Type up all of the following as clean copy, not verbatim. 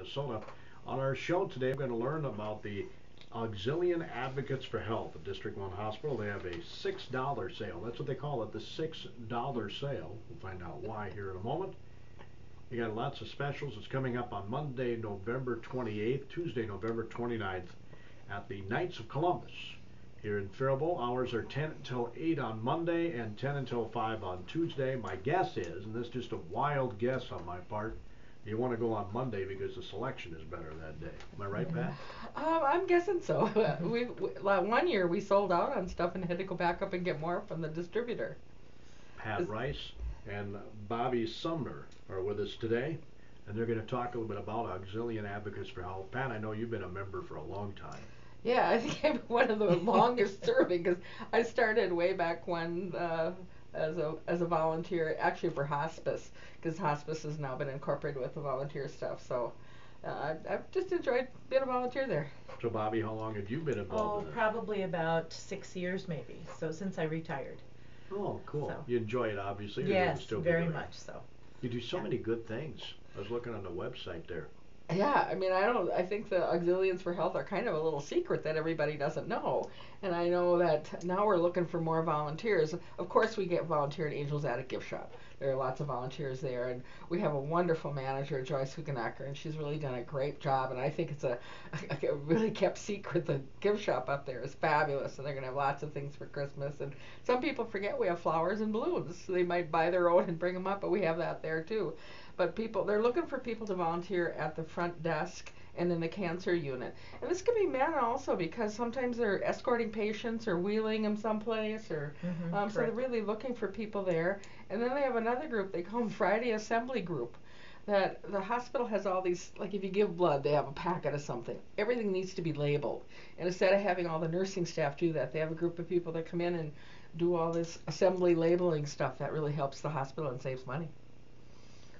Minnesota. On our show today, we're going to learn about the Auxilian Advocates for Health at District 1 Hospital. They have a $6 sale. That's what they call it, the $6 sale. We'll find out why here in a moment. You got lots of specials. It's coming up on Monday, November 28th, Tuesday, November 29th at the Knights of Columbus. Here in Faribault, hours are 10 until 8 on Monday and 10 until 5 on Tuesday. My guess is, and this is just a wild guess on my part, you want to go on Monday because the selection is better that day. Am I right, Pat? I'm guessing so. One year we sold out on stuff and had to go back up and get more from the distributor. Pat Rice and Bobby Sumner are with us today, and they're going to talk a little bit about Auxilian Advocates for Health. Pat, I know you've been a member for a long time. Yeah, I think I'm one of the longest serving because I started way back when as a volunteer, actually for hospice, because hospice has now been incorporated with the volunteer stuff. So I've just enjoyed being a volunteer there. So Bobby, how long have you been involved in it? Probably about 6 years maybe. So since I retired. Oh, cool. So. You enjoy it, obviously. Yes, very much so. You do so many good things. I was looking on the website there. Yeah, I mean, I think the Auxilians for Health are kind of a little secret that everybody doesn't know. And I know that now we're looking for more volunteers. Of course, we get volunteer at Angel's Attic Gift Shop. There are lots of volunteers there, and we have a wonderful manager, Joyce Hugenacker, and she's really done a great job. And I think it's a really kept secret. The gift shop up there is fabulous, and they're going to have lots of things for Christmas. And some people forget we have flowers and balloons. They might buy their own and bring them up, but we have that there too. But they're looking for people to volunteer at the front desk and in the cancer unit. And this could be men also, because sometimes they're escorting patients or wheeling them someplace, or so they're really looking for people there. And then they have another group they call them Friday Assembly Group. That the hospital has all these, like if you give blood, they have a packet of something. Everything needs to be labeled. And instead of having all the nursing staff do that, they have a group of people that come in and do all this assembly labeling stuff. That really helps the hospital and saves money.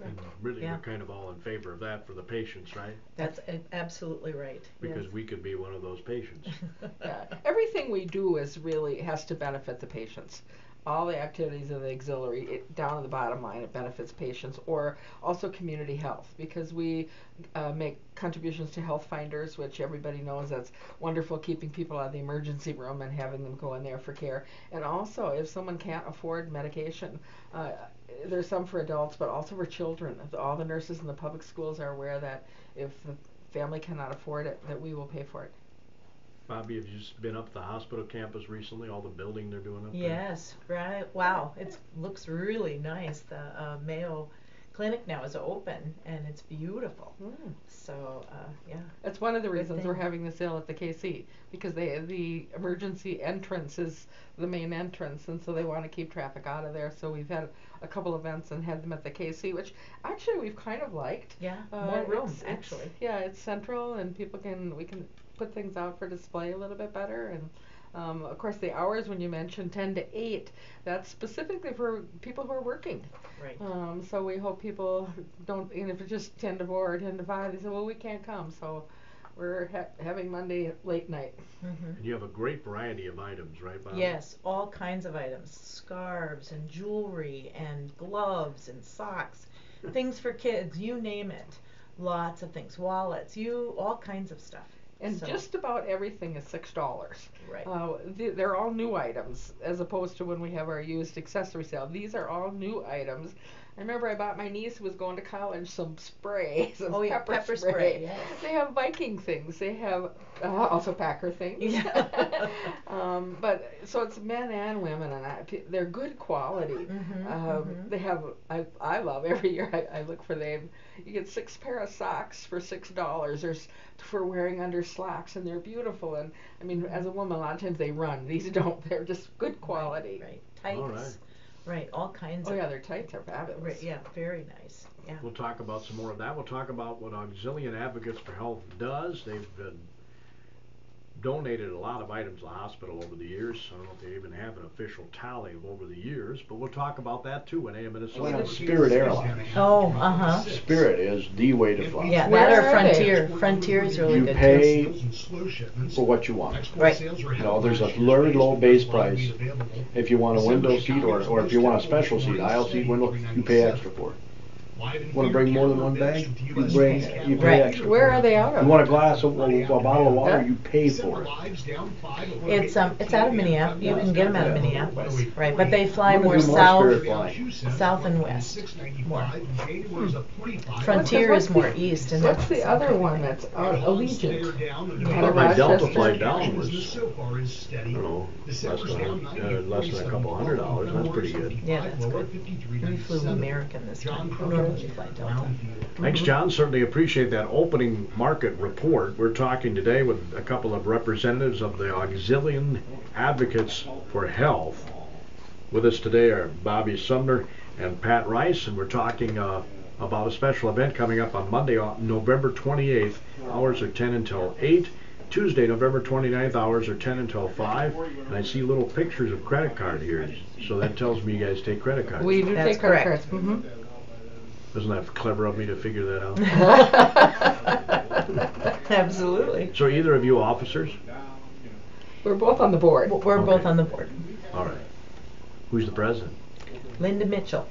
And really, we're kind of all in favor of that for the patients, right? That's absolutely right. Because we could be one of those patients. Yeah, everything we do is really has to benefit the patients. All the activities of the auxiliary, down to the bottom line, it benefits patients, or also community health, because we make contributions to Health Finders, which everybody knows that's wonderful, keeping people out of the emergency room and having them go in there for care. And also, if someone can't afford medication, there's some for adults, but also for children. All the nurses in the public schools are aware that if the family cannot afford it, that we will pay for it. Bobby, have you just been up the hospital campus recently, all the building they're doing up there? Yes, right. Wow, it looks really nice. The Mayo Clinic now is open, and it's beautiful. So, yeah. That's one of the reasons we're having the sale at the KC, because the emergency entrance is the main entrance, and so they want to keep traffic out of there. So we've had a couple events and had them at the KC, which actually we've kind of liked. Yeah, more room, actually. Yeah, it's central, and we can put things out for display a little bit better. And of course, the hours when you mentioned 10 to 8, that's specifically for people who are working. Right. So we hope people don't, and if it's just 10 to 4 or 10 to 5, they say, well, we can't come. So we're having Monday late night. And you have a great variety of items, right, Bob? Yes, all kinds of items. Scarves and jewelry and gloves and socks, things for kids, you name it. Lots of things. Wallets, all kinds of stuff. And just about everything is $6. Right. They're all new items, as opposed to when we have our used accessory sale. These are all new items. I remember I bought my niece, who was going to college, some spray, some pepper spray. Yes. They have Viking things. They have also Packer things. Yeah. But so it's men and women, and they're good quality. They have. I love every year. I look for them. You get 6 pair of socks for $6. There's for wearing under slacks, and they're beautiful. And I mean, as a woman, a lot of times they run. These don't. They're just good quality. Right. Tights. All right. Right, all kinds of. Oh yeah, their tights are fabulous. Right, yeah, very nice. Yeah. We'll talk about some more of that. We'll talk about what Auxilian Advocates for Health does. They've donated a lot of items to the hospital over the years. I don't know if they even have an official tally of over the years, but we'll talk about that too in AM Minnesota. Spirit Airlines. Oh, Spirit is the way to fly. Yeah, that or Frontier. Frontier is really good too. You pay for what you want. Right. You know, there's a very low base price. If you want a window seat or if you want a special seat, aisle seat, window, you pay extra for it. Want to bring more than one bag? You pay Right. extra. Where are they out of? You want a glass of a bottle of water? You pay for it. It's out of Minneapolis. You can get them out of Minneapolis, right? But they fly What more is your south, spirit south and west. More. Frontier is more east, and What's the other one that's out? Allegiant. I thought my Delta flight down was, I don't know, less than a couple $100. That's pretty good. Yeah, that's good. We flew American this time. Normally we fly Delta. Thanks, John. Certainly appreciate that opening market report. We're talking today with a couple of representatives of the Auxilian Advocates for Health. With us today are Bobby Sumner and Pat Rice, and we're talking about a special event coming up on Monday, November 28th. Hours are 10 until 8. Tuesday, November 29th, hours are 10 until 5. And I see little pictures of credit card here, so that tells me you guys take credit cards. We do That's take credit correct. cards. Mm-hmm. Isn't that clever of me to figure that out? Absolutely. So either of you officers? We're both on the board. We're both on the board. All right. Who's the president? Linda Mitchell.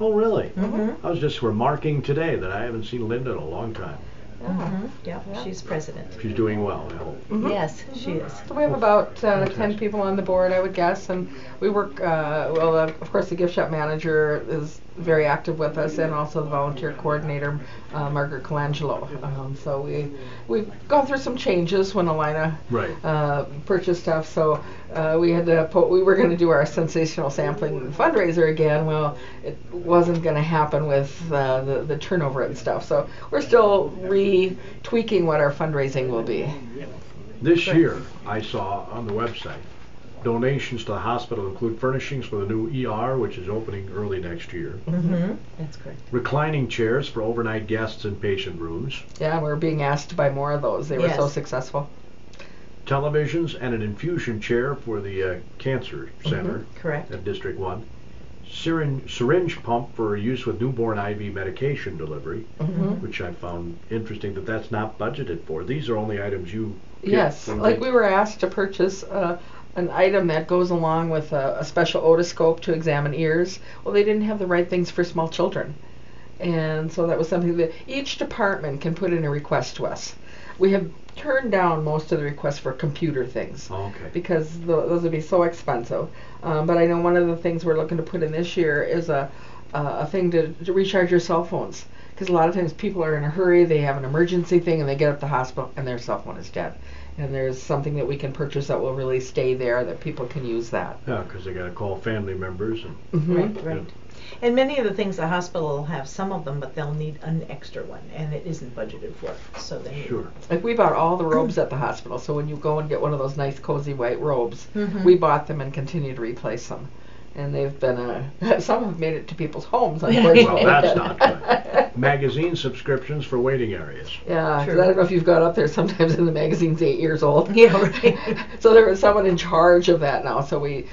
Oh, really? Mm-hmm. I was just remarking today that I haven't seen Linda in a long time. Mm-hmm. Yep, Yeah. she's president. She's doing well, I hope. Mhm. Yes, she is. So we have about 10 people on the board, I would guess, and we work, of course the gift shop manager is very active with us, and also the volunteer coordinator, Margaret Colangelo. So we've gone through some changes when Alina Right. purchased stuff, so we had to we were going to do our sensational sampling fundraiser again. Well, it wasn't going to happen with the turnover and stuff, so we're still retweaking what our fundraising will be. This year, I saw on the website, donations to the hospital include furnishings for the new ER, which is opening early next year. Mm-hmm. That's correct. Reclining chairs for overnight guests in patient rooms. Yeah, we're being asked to buy more of those. They were so Yes. successful. Televisions and an infusion chair for the cancer center Correct. at District 1. Syringe pump for use with newborn IV medication delivery, Mhm. which I found interesting that that's not budgeted for. These are only items you get Yes, from like the- we were asked to purchase an item that goes along with a special otoscope to examine ears. Well, they didn't have the right things for small children. And so that was something that each department can put in a request to us. We have turned down most of the requests for computer things. Oh, okay. Because those would be so expensive. But I know one of the things we're looking to put in this year is a thing to recharge your cell phones. Because a lot of times people are in a hurry, they have an emergency thing, and they get up to the hospital and their cell phone is dead. And there's something that we can purchase that will really stay there, that people can use that. Yeah, because they got to call family members. And Mhm. Right, right. And many of the things the hospital will have some of them, but they'll need an extra one, and it isn't budgeted for. So they need Sure. Like we bought all the robes at the hospital, so when you go and get one of those nice cozy white robes, Mhm. we bought them and continue to replace them. And they've been, some have made it to people's homes, Well, unfortunately. that's not good. Magazine subscriptions for waiting areas. Yeah, 'cause True. I don't know if you've got up there, sometimes in the magazine's 8 years old. Yeah, right. So there was someone in charge of that now, so we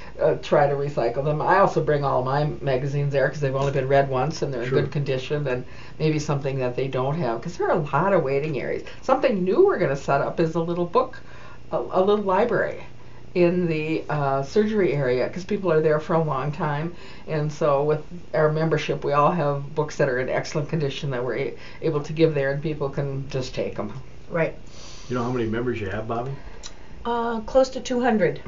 try to recycle them. I also bring all my magazines there because they've only been read once and they're in Sure. good condition, and maybe something that they don't have, because there are a lot of waiting areas. Something new we're going to set up is a little book, a little library in the surgery area, because people are there for a long time, and so with our membership we all have books that are in excellent condition that we're able to give there, and people can just take them. Right. You know how many members you have, Bobby? Close to 200.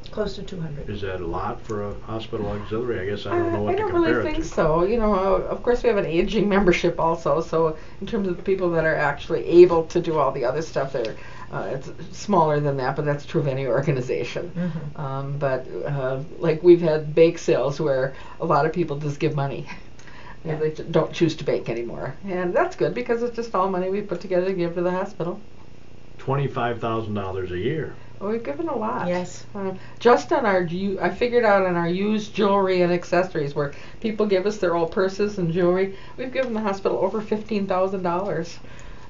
Close to 200. Is that a lot for a hospital auxiliary? I guess I don't know what I to don't compare really it think to. so. You know, of course we have an aging membership also, so in terms of the people that are actually able to do all the other stuff, they're it's smaller than that, but that's true of any organization. Mhm. But like we've had bake sales where a lot of people just give money. Yeah. They don't choose to bake anymore, and that's good because it's just all money we put together to give to the hospital. $25,000 a year. Well, we've given a lot. Yes. Just on our, I figured out on our used jewelry and accessories, where people give us their old purses and jewelry, we've given the hospital over $15,000.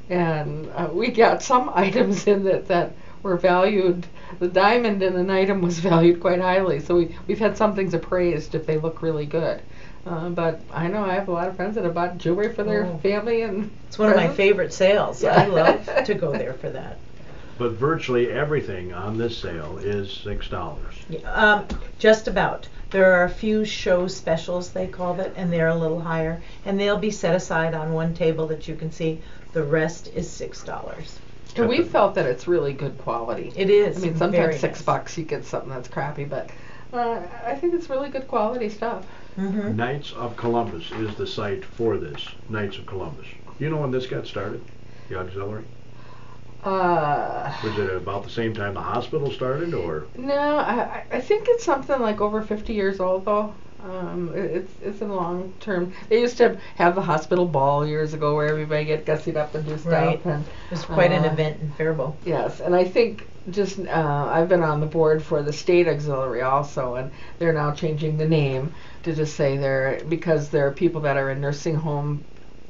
And we got some items in that were valued. The diamond in an item was valued quite highly, so we've had some things appraised if they look really good. But I know I have a lot of friends that have bought jewelry for their Oh. family, and It's one of my presents. favorite sales. I love to go there for that. But virtually everything on this sale is $6. Yeah, just about. There are a few show specials, they call it, and they're a little higher, and they'll be set aside on one table that you can see. The rest is $6. And we felt that it's really good quality. It is. I mean, very sometimes nice. $6 you get something that's crappy, but I think it's really good quality stuff. Mm-hmm. Knights of Columbus is the site for this. Knights of Columbus. You know when this got started? The auxiliary? Was it about the same time the hospital started, or? No, I think it's something like over 50 years old though. It's a long term. They used to have the hospital ball years ago where everybody get gussied up and do stuff. Right. And It was quite an event in Faribault. yes, and I think just I've been on the board for the state auxiliary also, and they're now changing the name to just say because there are people that are in nursing home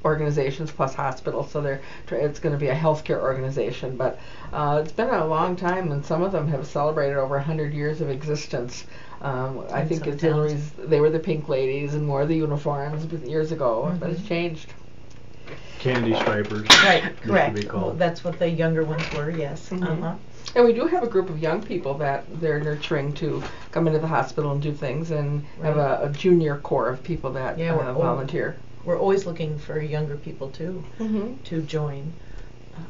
organizations plus hospitals, so it's going to be a healthcare organization. But it's been a long time, and some of them have celebrated over 100 years of existence. I In think some auxiliaries, they were the pink ladies and wore the uniforms years ago, but it's Mhm. changed. Candy stripers. Right, used to correct. be Well, called. that's what the younger ones were, yes. Mhm. Uh-huh. And we do have a group of young people that they're nurturing to come into the hospital and do things, and have Right. a junior core of people that Yeah, we're volunteer. We're always looking for younger people too, Mm-hmm. to join.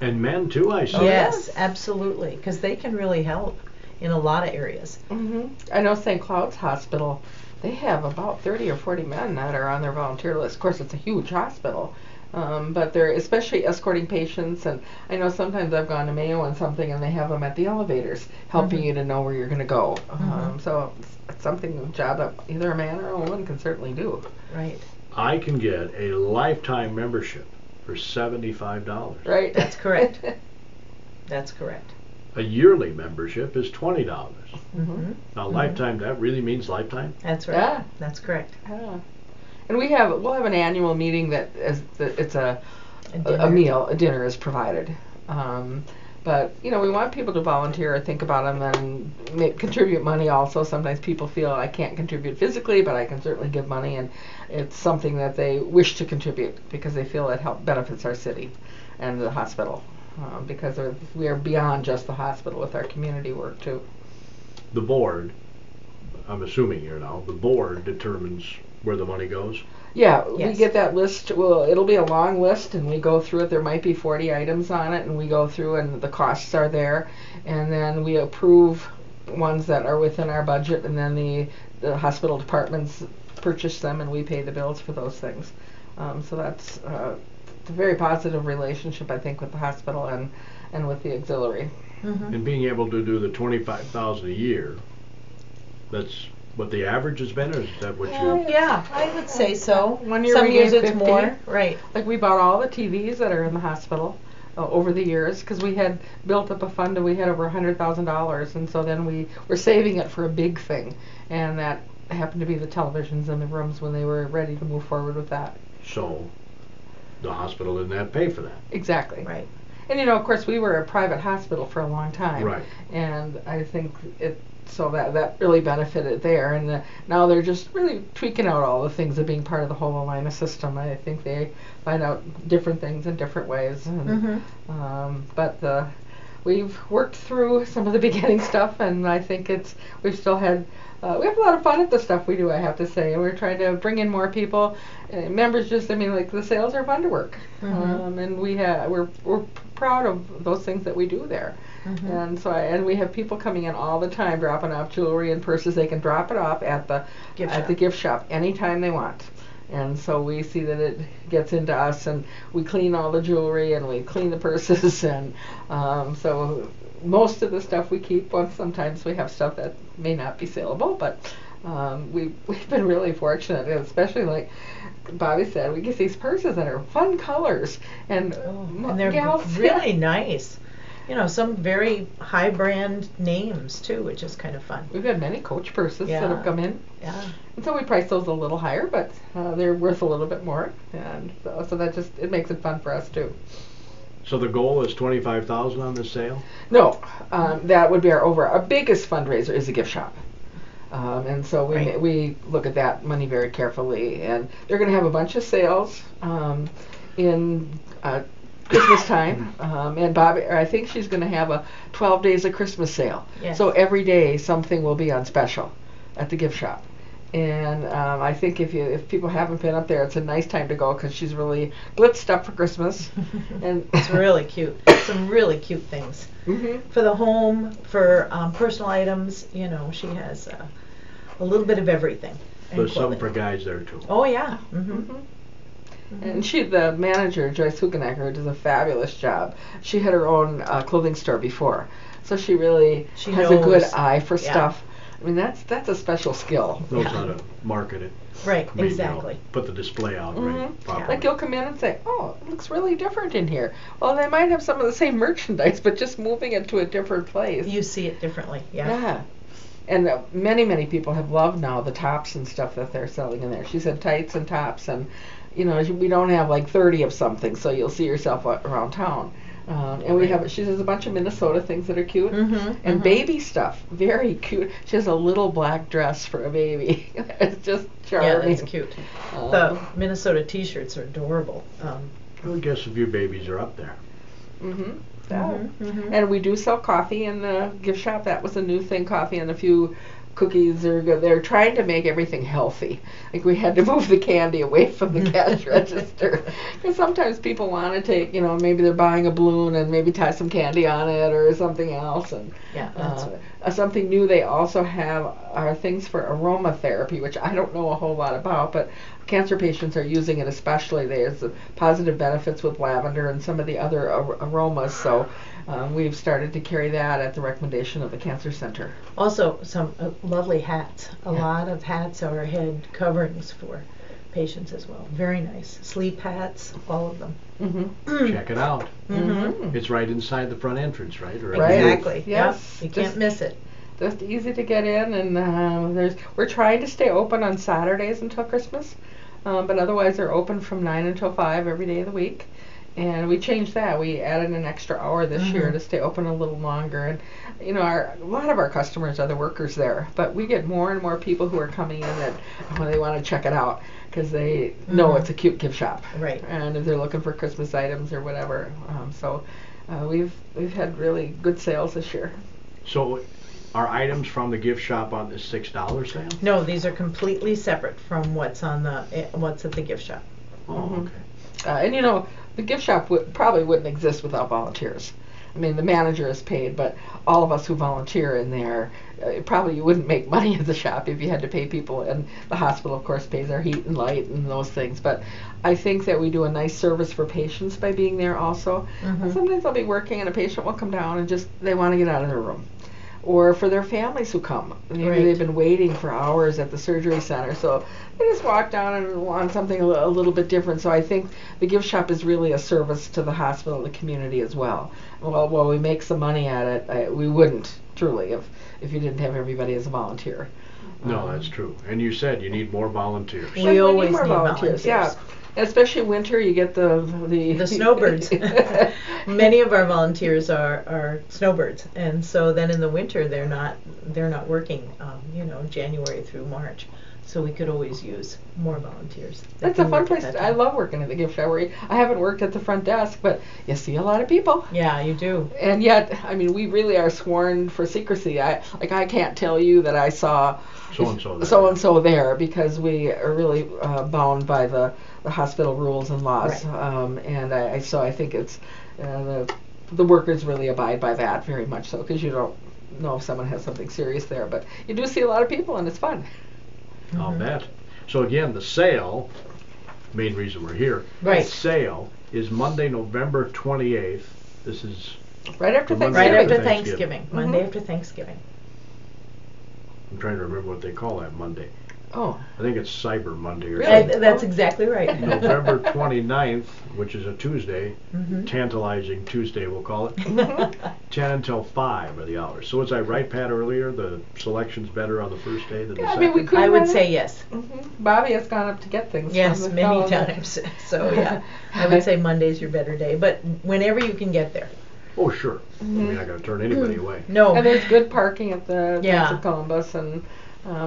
And men too, I see. Yes, absolutely, because they can really help in a lot of areas. Mm-hmm. I know St. Cloud's Hospital, they have about 30 or 40 men that are on their volunteer list. Of course, it's a huge hospital, but they're especially escorting patients. And I know sometimes I've gone to Mayo and something, and they have them at the elevators, helping Mhm. you to know where you're going to go. Mhm. So it's something, a job that either a man or a woman can certainly do. Right. I can get a lifetime membership for $75. Right? That's correct. That's correct. A yearly membership is $20. Mm-hmm. Now, Mhm. lifetime, that really means lifetime? That's right. Yeah. That's correct. Yeah. And we'll have an annual meeting that it's a dinner. meal, a dinner is provided. But we want people to volunteer or think about them and contribute money also. Sometimes people feel I can't contribute physically, but I can certainly give money, and it's something that they wish to contribute because they feel it benefits our city and the hospital, because we are beyond just the hospital with our community work too. The board, I'm assuming here now, the board determines where the money goes? Yeah, we Yes. get that list. Well, it'll be a long list, and we go through it. There might be 40 items on it, and we go through, and the costs are there. And then we approve ones that are within our budget, and then the hospital departments purchase them, and we pay the bills for those things. So that's it's a very positive relationship, I think, with the hospital and with the auxiliary. Mm-hmm. And being able to do the $25,000 a year, that's what the average has been, or is that what you? Yeah, I would say so. One year Some we years gave it's 50. more. Right. Like we bought all the TVs that are in the hospital over the years because we had built up a fund and we had over $100,000, and so then we were saving it for a big thing, and that happened to be the televisions in the rooms when they were ready to move forward with that. So, the hospital didn't have to pay for that. Exactly. Right. And of course, we were a private hospital for a long time. Right. And I think so that really benefited there. And now they're just really tweaking out all the things of being part of the whole Alina system. I think they find out different things in different ways. And, but we've worked through some of the beginning stuff, and I think we've still had. We have a lot of fun at the stuff we do, I have to say. And we're trying to bring in more people. Members like the sales are fun to work. And we're proud of those things that we do there. And so we have people coming in all the time dropping off jewelry and purses. They can drop it off at the gift shop anytime they want. And so we see that it gets into us, and we clean all the jewelry and we clean the purses, and so most of the stuff we keep. Sometimes we have stuff that may not be saleable, but we've been really fortunate, especially like Bobby said, we get these purses that are fun colors, and they're gals, really nice. Some very high brand names too, which is kind of fun. We've had many Coach purses that Yeah. have come in. Yeah. And so we price those a little higher, but they're worth a little bit more, and so that it makes it fun for us too. So the goal is $25,000 on this sale? No, that would be our biggest fundraiser is a gift shop. And so we look at that money very carefully, and they're going to have a bunch of sales in Christmas time, and Bobby, I think she's going to have a 12 days of Christmas sale. Yes. So every day something will be on special at the gift shop. And I think if people haven't been up there, it's a nice time to go because she's really blitzed up for Christmas. And it's really cute. Some really cute things for the home, for personal items. You know, she has a little bit of everything. There's some for guys there too. Oh yeah. And the manager, Joyce Hugenacker, does a fabulous job. She had her own clothing store before, so she really has a good eye for stuff. I mean, that's a special skill. Knows how to market it. Right, I mean, exactly. You know, put the display out right properly. Like you'll come in and say, oh, it looks really different in here. Well, they might have some of the same merchandise, but just moving it to a different place. You see it differently, Yeah. And many people have loved now the tops and stuff that they're selling in there. She said tights and tops, and you know, we don't have like 30 of something, so you'll see yourself around town. And we have, she has a bunch of Minnesota things that are cute, and baby stuff, very cute. She has a little black dress for a baby. It's just charming. Yeah, that's cute. The Minnesota T-shirts are adorable. I guess a few babies are up there. And we do sell coffee in the gift shop. That was a new thing, coffee and a few cookies. They're trying to make everything healthy. Like we had to move the candy away from the cash register because sometimes people want to take, you know, maybe they're buying a balloon and maybe tie some candy on it or something else. And something new they also have are things for aromatherapy, which I don't know a whole lot about, but cancer patients are using it especially. There's positive benefits with lavender and some of the other aromas, so we've started to carry that at the recommendation of the Cancer Center. Also, some lovely hats. A lot of hats are head coverings for patients as well. Very nice. Sleep hats, all of them. Check it out. It's right inside the front entrance, right? Or exactly. Yes. You can't miss it. Just easy to get in, and we're trying to stay open on Saturdays until Christmas, but otherwise they're open from 9 until 5 every day of the week. And we changed that. We added an extra hour this year to stay open a little longer. And you know, a lot of our customers are the workers there, but we get more and more people who are coming in and when they want to check it out because they know it's a cute gift shop. Right. And if they're looking for Christmas items or whatever, we've had really good sales this year. So, are items from the gift shop on the $6 sale? No, these are completely separate from what's at the gift shop. Oh, okay. And you know, the gift shop probably wouldn't exist without volunteers. I mean, the manager is paid, but all of us who volunteer in there, probably you wouldn't make money at the shop if you had to pay people. And the hospital, of course, pays our heat and light and those things. But I think that we do a nice service for patients by being there also. And sometimes I'll be working and a patient will come down and just, they want to get out of their room. Or for their families who come. Maybe they've been waiting for hours at the surgery center, so they just walk down and want something a little bit different. So I think the gift shop is really a service to the hospital and the community as well. Well, while we make some money at it, we wouldn't, truly, if you didn't have everybody as a volunteer. No, that's true. And you said you need more volunteers. We always need more volunteers. Yeah. Especially winter, you get the snowbirds. Many of our volunteers are snowbirds, and so then in the winter they're not working, January through March. So we could always use more volunteers. That's a fun place. I love working at the gift shop. I haven't worked at the front desk, but you see a lot of people. Yeah, you do. And yet, I mean, we really are sworn for secrecy. I can't tell you that I saw so-and-so there because we are really bound by the hospital rules and laws. Right. So I think it's the workers really abide by that very much so because you don't know if someone has something serious there, but you do see a lot of people and it's fun. I'll bet. So again, the sale, main reason we're here, right. The sale is Monday, November 28th. This is right after Thanksgiving. Right after Thanksgiving. Monday after Thanksgiving. I'm trying to remember what they call that Monday. Oh. I think it's Cyber Monday or really? something. That's exactly right. November 29th, which is a Tuesday, tantalizing Tuesday we'll call it, 10 until 5 are the hours. So was I right, Pat, earlier? The selection's better on the first day than the second? I mean, we could I would say yes. Bobby has gone up to get things. Yes, many times. So yeah, I would say Monday's your better day, but whenever you can get there. Oh, sure. I mean, I got to turn anybody away. No. And there's good parking at the Knights of Columbus, and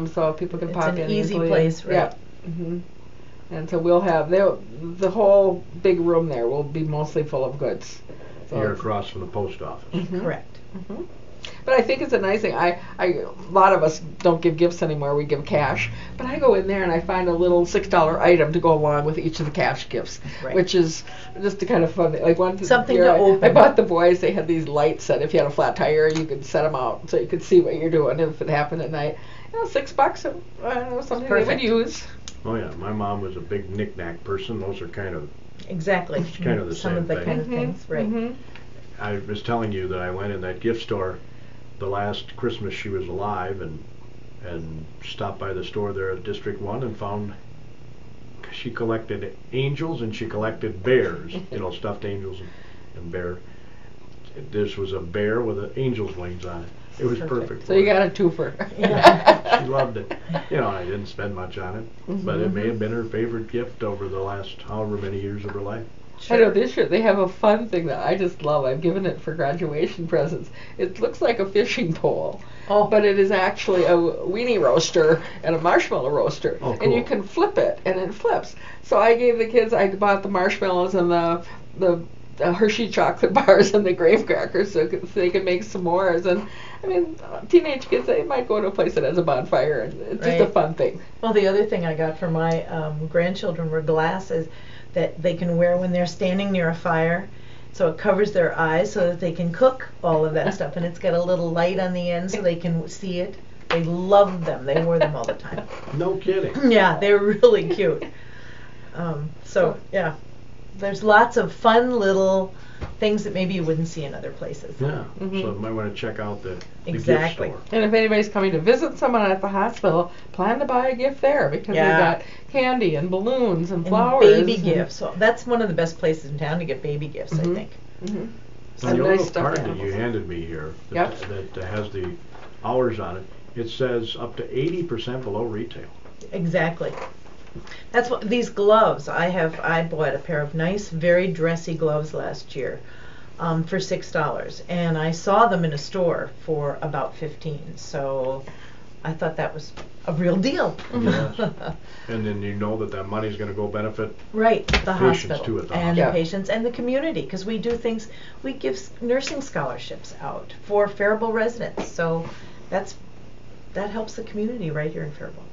so people can pop in. It's an easy easily. place, right? Yeah. And so we'll have the whole big room there will be mostly full of goods. So You're across from the post office. Correct. But I think it's a nice thing. A lot of us don't give gifts anymore. We give cash. But I go in there and I find a little $6 item to go along with each of the cash gifts, Right. which is just a kind of fun. Like one Something year to open. I bought the boys. They had these lights that if you had a flat tire, you could set them out so you could see what you're doing if it happened at night. You know, $6. I don't know, something they would Perfect. use. Oh yeah, my mom was a big knick-knack person. Those are kind of, Exactly. It's kind of the Some same of the thing. kind of things, right. Mhm. I was telling you that I went in that gift store the last Christmas she was alive and stopped by the store there at District 1 and found she collected angels and she collected bears, you know, stuffed angels and bear. This was a bear with an angel's wings on it. It was perfect. So you got a twofer. Yeah. She loved it. You know, I didn't spend much on it, but it may have been her favorite gift over the last however many years of her life. I know this year they have a fun thing that I just love. I've given it for graduation presents. It looks like a fishing pole, but it is actually a weenie roaster and a marshmallow roaster, Oh, and you cool. can flip it, and it flips. So I gave the kids. I bought the marshmallows and the Hershey chocolate bars and the graham crackers so they could make s'mores. And I mean, teenage kids, they might go to a place that has a bonfire, and it's just a Right. fun thing. Well, the other thing I got for my grandchildren were glasses that they can wear when they're standing near a fire. So it covers their eyes so that they can cook all of that stuff. And it's got a little light on the end so they can see it. They loved them. They wore them all the time. No kidding. Yeah, they're really cute. So, yeah, there's lots of fun little things that maybe you wouldn't see in other places. Yeah, Mhm. so you might want to check out the Exactly. gift store. And if anybody's coming to visit someone at the hospital, plan to buy a gift there because Yeah. they've got candy and balloons and And flowers. baby and gifts. So that's one of the best places in town to get baby gifts, I Mhm. think. Mhm. On Some your nice little stuffed card that you animals. handed me here, Yep. that has the hours on it, it says up to 80% below retail. Exactly. That's what these gloves. I bought a pair of nice, very dressy gloves last year for $6, and I saw them in a store for about 15. So I thought that was a real deal. Yes. And then you know that money's going to go benefit. Right, the Patients hospital too at the and hospital. the patients and the community, because we do things. We give nursing scholarships out for Faribault residents, so that helps the community right here in Faribault.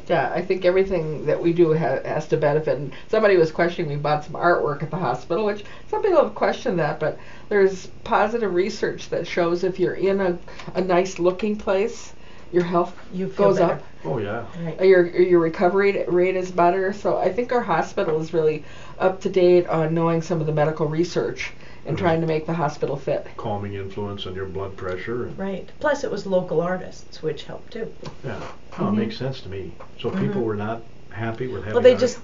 Yeah, I think everything that we do has to benefit. And somebody was questioning, we bought some artwork at the hospital, which some people have questioned that, but there's positive research that shows if you're in a nice looking place, your health You feel goes better. up. Oh, yeah. Right. Your recovery rate is better. So I think our hospital is really up to date on knowing some of the medical research and Mhm. trying to make the hospital fit. Calming influence on your blood pressure. And, Right. Plus, it was local artists, which helped too. yeah. Oh, it makes sense to me. So people were not happy with having Well, they art? just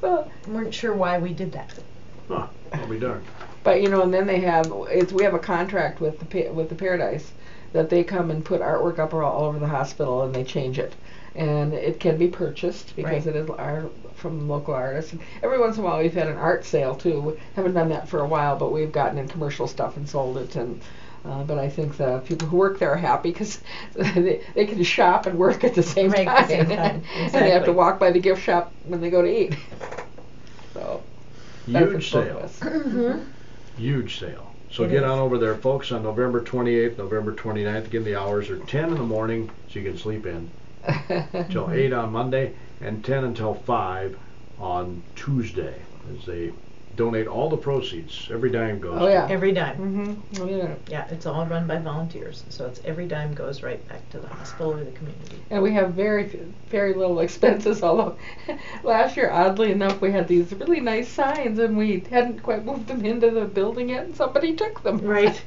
weren't sure why we did that. Huh, I'll be darned. But and then we have a contract with the Paradise that they come and put artwork up all over the hospital and they change it, and it can be purchased because Right. it is art from local artists. And every once in a while we've had an art sale too. We haven't done that for a while, but we've gotten in commercial stuff and sold it. And but I think the people who work there are happy because they can shop and work at the same Right, time, at the same time. and they have to Exactly. walk by the gift shop when they go to eat. So benefits Huge both sale. of us. Mm-hmm. Huge sale. So It get is. on over there, folks, on November 28th, November 29th. Again, the hours are 10 in the morning, so you can sleep in, till 8 on Monday, and 10 until 5 on Tuesday, as they donate all the proceeds. Every dime goes Oh, yeah. Every dime. Mm-hmm. Oh, yeah. Yeah, it's all run by volunteers, so it's every dime goes right back to the hospital or the community. And we have very little expenses, although last year, oddly enough, we had these really nice signs and we hadn't quite moved them into the building yet and somebody took them. Right.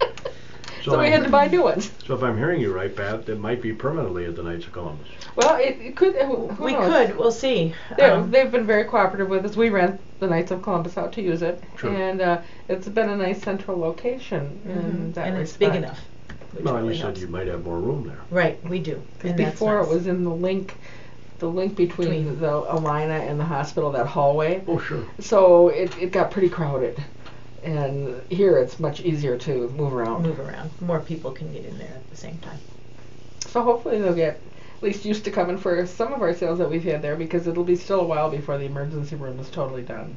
So we had to buy new ones. So if I'm hearing you right, Pat, it might be permanently at the Knights of Columbus. Well, it could, who We knows? could. We'll see. They've been very cooperative with us. We rent the Knights of Columbus out to use it. True. And it's been a nice central location in that and it's respect. big enough. Which Well, really you said helps. you might have more room there. Right, we do. Because And that's before nice. it was in the link between the Alina and the hospital, that hallway. Oh, sure. So it got pretty crowded. And here it's much easier to move around. Move around. More people can get in there at the same time. So hopefully they'll get at least used to coming for some of our sales that we've had there, because it'll be still a while before the emergency room is totally done.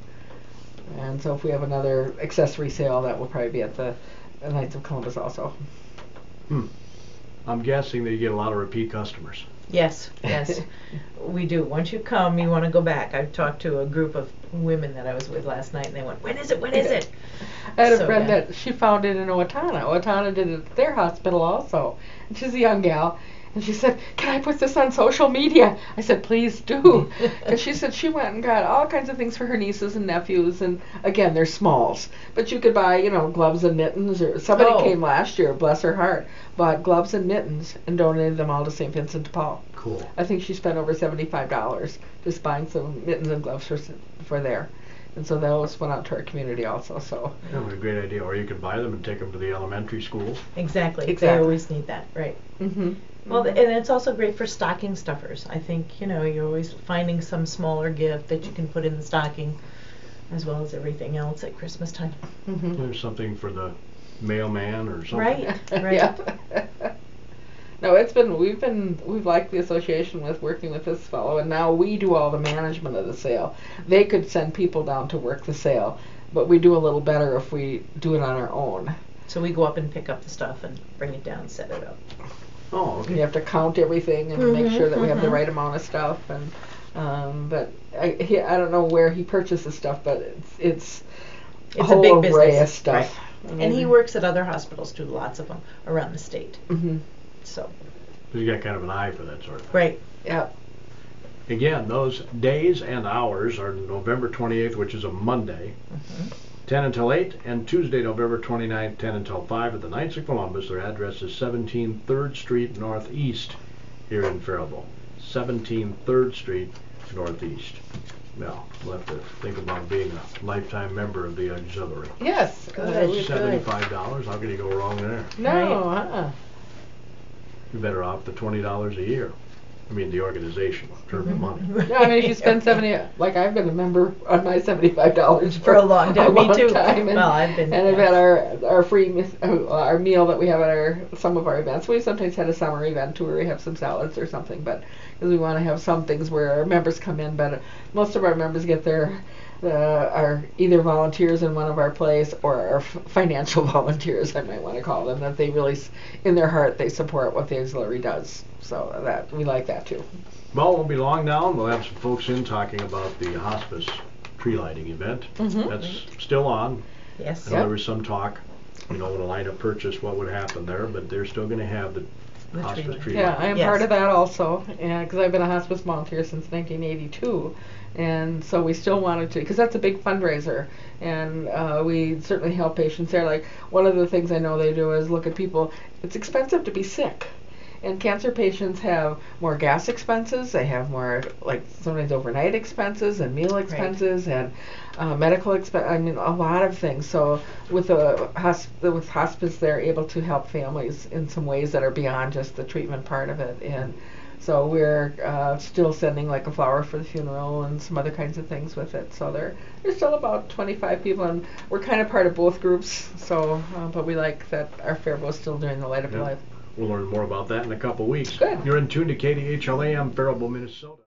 And so if we have another accessory sale, that will probably be at the Knights of Columbus also. Hmm. I'm guessing that you get a lot of repeat customers. Yes, yes, we do. Once you come, you want to go back. I've talked to a group of women that I was with last night, and they went, "When is it? When is it?" I had a So, friend yeah. that she found it in Owatonna. Owatonna did it at their hospital also. And she's a young gal. And she said, "Can I put this on social media?" I said, "Please do." Because she said she went and got all kinds of things for her nieces and nephews. And again, they're smalls. But you could buy, you know, gloves and mittens. Or somebody Oh. came last year, bless her heart, bought gloves and mittens and donated them all to St. Vincent de Paul. Cool. I think she spent over $75 just buying some mittens and gloves for there. And so those went out to our community also. So That would be a great idea. Or you could buy them and take them to the elementary schools. Exactly. They Exactly. always need that, right? mhm. Well, and it's also great for stocking stuffers. I think, you know, you're always finding some smaller gift that you can put in the stocking, as well as everything else at Christmas time. Mhm. There's something for the mailman or something. Right, right. Yeah. No, we've liked the association with working with this fellow, and now we do all the management of the sale. They could send people down to work the sale, but we do a little better if we do it on our own. So we go up and pick up the stuff and bring it down, set it up. Oh, You okay. have to count everything and make Mhm, sure that we have the mhm. right amount of stuff. And but I don't know where he purchases stuff, but it's It's a whole big array business, of stuff. And he works at other hospitals too, lots of them around the state. Mhm. So, You got kind of an eye for that sort of thing. right. Yeah. Again, those days and hours are November 28th, which is a Monday, Mhm. 10 until 8, and Tuesday, November 29th, 10 until 5 at the Knights of Columbus. Their address is 17 3rd Street Northeast here in Faribault. 17 3rd Street Northeast. Now, we'll have to think about being a lifetime member of the auxiliary. Yes. Good. We- $75, how can you go wrong there? No. You're better off the $20 a year. I mean, the organization, in terms of money. No, I mean, if you spend 70, like I've been a member on my $75 For a long time. Me too. time, and, Well, I've been, and I've yeah. had our free our meal that we have at some of our events. We sometimes had a summer event too, where we have some salads or something, but because we want to have some things where our members come in, but most of our members get their are either volunteers in one of our plays or our financial volunteers, I might want to call them, that they really, in their heart, they support what the auxiliary does. So that we like that too. Well, it won't be long now, and we'll have some folks in talking about the hospice tree lighting event. Mhm. That's still on. Yes. I know Yep. there was some talk, you know, when a line of purchase, what would happen there, but they're still going to have the The hospice tree tree Yeah, lighting. I am Yes. part of that also, because I've been a hospice volunteer since 1982, and so we still wanted to, because that's a big fundraiser, and we certainly help patients there. Like one of the things I know they do is look at people. It's expensive to be sick, and cancer patients have more gas expenses. They have more, like sometimes overnight expenses and meal expenses and medical expense. I mean, a lot of things. So with with hospice, they're able to help families in some ways that are beyond just the treatment part of it. And so we're still sending like a flower for the funeral and some other kinds of things with it. So there's still about 25 people, and we're kind of part of both groups. So, but we like that our Faribault is still doing the Light Up Yep. Life. We'll learn more about that in a couple weeks. Good. You're in tune to KDHLA. I'm Faribault, Minnesota.